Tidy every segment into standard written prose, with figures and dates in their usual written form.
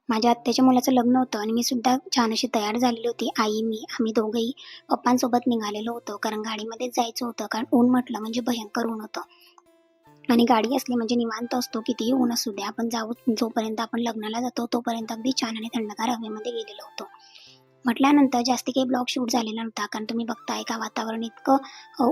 माझ्या आत्याच्या मुलाचं लग्न होतं आणि मी सुद्धा छान अशी तयार झालेली होती. आई, मी आम्ही दोघंही पप्पांसोबत निघालेलो होतो. कारण गाडीमध्येच जायचं होतं. कारण ऊन म्हटलं म्हणजे भयंकर ऊन होतं आणि गाडी असली म्हणजे निवांत असतो. कितीही ऊन असू द्या, आपण जाऊ जोपर्यंत आपण लग्नाला जातो तोपर्यंत अगदी छान आणि थंडगार हवेमध्ये गेलेलो होतो. म्हटल्यानंतर जास्ती काही ब्लॉग शूट झालेला नव्हता. कारण तुम्ही बघताय का वातावरण इतकं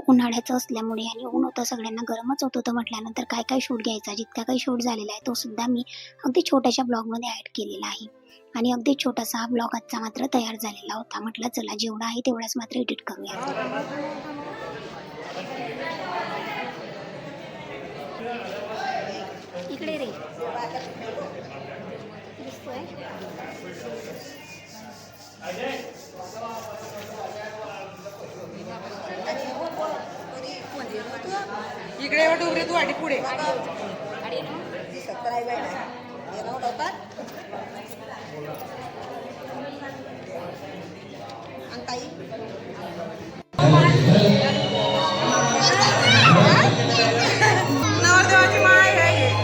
उन्हाळ्याचं असल्यामुळे आणि ऊन होतं, सगळ्यांना गरमच होत होतं. म्हटल्यानंतर काय काय शूट घ्यायचा, जितका काही शूट झालेला आहे तो सुद्धा मी अगदी छोट्याशा ब्लॉगमध्ये ॲड केलेला आहे. आणि अगदी छोटासा हा ब्लॉग आजचा मात्र तयार झालेला होता. म्हटलं चला जेवढा आहे तेवढाच मात्र एडिट करूया. इकडे रे दिसतोय. इकडे डोबरे तू आधी पुढे नवरदेवाची माळ आहे.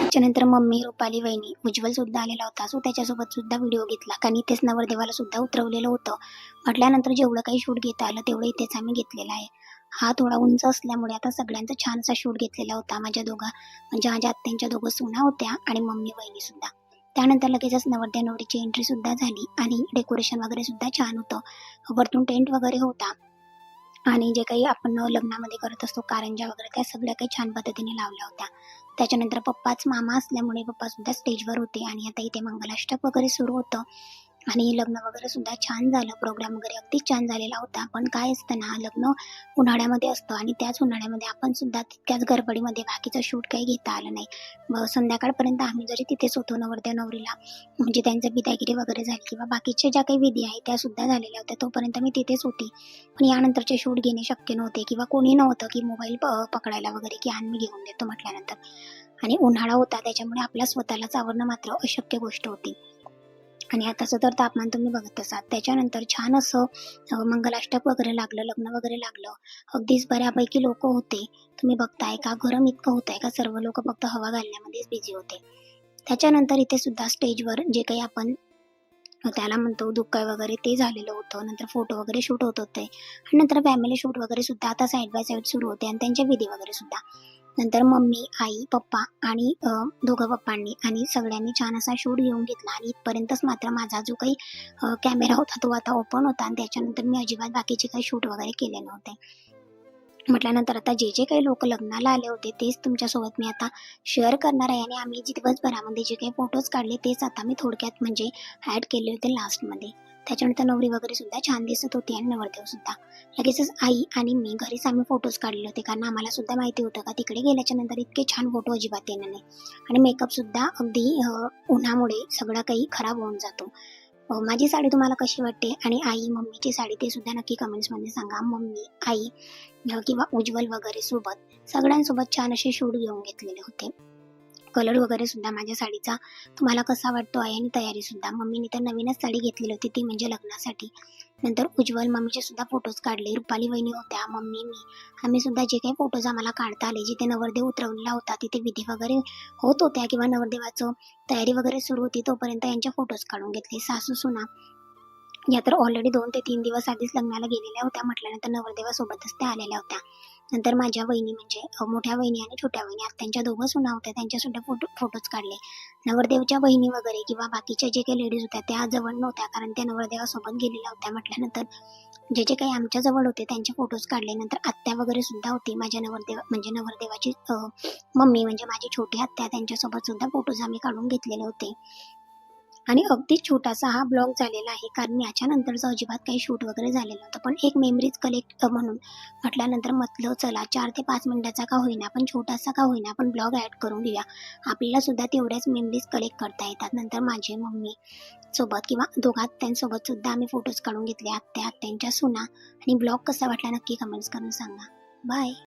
त्याच्यानंतर मम्मी, रुपाली वहिनी, उज्ज्वल सुद्धा आलेला होता. सो त्याच्यासोबत सुद्धा व्हिडिओ घेतला. कारण इथेच नवरदेवाला सुद्धा उतरवलेलं होतं. म्हटल्यानंतर जेवढं काही शूट घेता आलं तेवढं इथेच आम्ही घेतलेलं आहे. हा थोडा उंच असल्यामुळे आता सगळ्यांचा छानसा शूट घेतलेला होता. म्हणजे माझ्या आत्यांच्या दोघं सुना होत्या आणि मम्मी वहिनी सुद्धा. त्यानंतर लगेचच नवरदेव नवरीची एंट्री सुद्धा झाली आणि डेकोरेशन वगैरे सुद्धा छान होतं. वरतून टेंट वगैरे होता आणि जे काही आपण लग्नामध्ये करत असतो कारंज्या वगैरे त्या सगळ्या काही छान पद्धतीने लावल्या होत्या. त्याच्यानंतर पप्पाच मामा असल्यामुळे पप्पा सुद्धा स्टेजवर होते आणि आता इथे मंगलाष्टक वगैरे सुरू होतं आणि लग्न वगैरे सुद्धा छान झालं. प्रोग्राम वगैरे अगदी छान झालेला होता. पण काय असतं ना, लग्न उन्हाळ्यामध्ये असतं आणि त्याच उन्हाळ्यामध्ये आपण सुद्धा तितक्याच गडबडीमध्ये बाकीचं शूट काही घेता आलं नाही. मग संध्याकाळपर्यंत आम्ही जरी तिथेच होतो, नवरदेव नवरीला म्हणजे त्यांचं बिदागिरी वगैरे झाली किंवा बाकीच्या ज्या काही विधी आहेत त्या सुद्धा झालेल्या होत्या, तोपर्यंत मी तिथेच होती. पण यानंतरचे शूट घेणे शक्य नव्हते किंवा कोणी नव्हतं की मोबाईल पकडायला वगैरे की आण मी घेऊन देतो म्हटल्यानंतर. आणि उन्हाळा होता त्याच्यामुळे आपल्या स्वतःलाच आवरणं मात्र अशक्य गोष्ट होती. आणि आताचं तर तापमान तुम्ही बघत असाल. त्याच्यानंतर छान असं मंगलाष्टक वगैरे लागलं, लग्न वगैरे लागलं. अगदीच बऱ्यापैकी लोकं होते. तुम्ही बघताय का गरम इतकं होतंय का सर्व लोकं फक्त हवा घालण्यामध्येच बिझी होते. त्याच्यानंतर इथे सुद्धा स्टेजवर जे काही आपण त्याला म्हणतो दुक्का वगैरे ते झालेलं होतं. नंतर फोटो वगैरे शूट होत होते आणि नंतर फॅमिली शूट वगैरे सुद्धा आता साईड बाय साईड सुरू होते आणि त्यांचे विधी वगैरे सुद्धा. नंतर मम्मी, आई, पप्पा आणि दोघं पप्पांनी आणि सगळ्यांनी छान असा शूट घेऊन घेतला आणि इथपर्यंतच मात्र माझा जो काही कॅमेरा होता तो आता ओपन होता आणि त्याच्यानंतर मी अजिबात बाकीचे काही शूट वगैरे केले नव्हते. म्हटल्यानंतर आता जे काही लोक लग्नाला आले होते तेच तुमच्यासोबत मी आता शेअर करणार आहे आणि आम्ही दिवसभरामध्ये जे काही फोटोज काढले तेच आता मी थोडक्यात म्हणजे ॲड केले होते लास्टमध्ये. त्याच्यानंतर नवरी वगैरे सुद्धा छान दिसत होती आणि नवरदेव सुद्धा. लगेचच आई आणि मी घरीच आम्ही फोटोज काढले होते कारण आम्हाला सुद्धा माहिती होतं का तिकडे गेल्याच्या नंतर इतके छान फोटो अजिबात येणार नाही आणि मेकअप सुद्धा अगदी उन्हामुळे सगळं काही खराब होऊन जातो. माझी साडी तुम्हाला कशी वाटते आणि आई मम्मीची साडी ते सुद्धा नक्की कमेंट्समध्ये सांगा. मम्मी, आई किंवा उज्ज्वल वगैरे सोबत सगळ्यांसोबत छान असे शूट घेऊन घेतलेले होते. कलर वगैरे सुद्धा माझ्या साडीचा तुम्हाला कसा वाटतो आहे आणि तयारी सुद्धा. मम्मीने तर नवीनच साडी घेतलेली होती ती म्हणजे लग्नासाठी. नंतर उज्ज्वल मम्मीचे सुद्धा फोटोज काढले. रुपाली वहिनी होत्या, मम्मी, मी आम्ही सुद्धा जे काही फोटोज आम्हाला काढता आले, जिथे नवरदेव उतरवलेला होता तिथे विधी वगैरे होत होत्या किंवा नवरदेवाचं तयारी वगैरे सुरू होती तोपर्यंत यांचे फोटोज काढून घेतले. सासू सुना या तर ऑलरेडी 2 ते 3 दिवस आधीच लग्नाला गेलेल्या होत्या. म्हटल्यानंतर नवरदेवासोबतच त्या आलेल्या होत्या. नंतर माझ्या वहिनी म्हणजे मोठ्या वहिनी आणि छोट्या वहिनी आत्यांच्या दोघं सुना होत्या, त्यांच्यासुद्धा फोटोज काढले. नवरदेवच्या बहिणी वगैरे किंवा बाकीच्या जे काही लेडीज होत्या त्या जवळ नव्हत्या कारण त्या नवरदेवासोबत गेलेल्या होत्या. म्हटल्यानंतर जे जे काही आमच्या जवळ होते त्यांचे फोटोज काढले. नंतर आत्या वगैरे सुद्धा होती. माझ्या नवरदेवाची मम्मी म्हणजे माझी छोटी आत्या, त्यांच्यासोबत सुद्धा फोटोज आम्ही काढून घेतलेले होते. आणि अगदी छोटासा हा ब्लॉग झालेला आहे कारण याच्यानंतरचं अजिबात काही शूट वगैरे झालेलं नव्हतं. पण एक मेमरीज कलेक्ट म्हणून म्हटल्यानंतर म्हटलं चला 4 ते 5 मिनिटाचा का होईना, पण छोटासा का होईना आपण ब्लॉग ॲड करून घेऊया. आपल्याला सुद्धा तेवढ्याच मेमरीज कलेक्ट करता येतात. नंतर माझे मम्मी सोबत किंवा दोघा आत्यांसोबत सुद्धा आम्ही फोटोज काढून घेतले. आत्यांच्या सुना आणि ब्लॉग कसा वाटला नक्की कमेंट्स करून सांगा. बाय.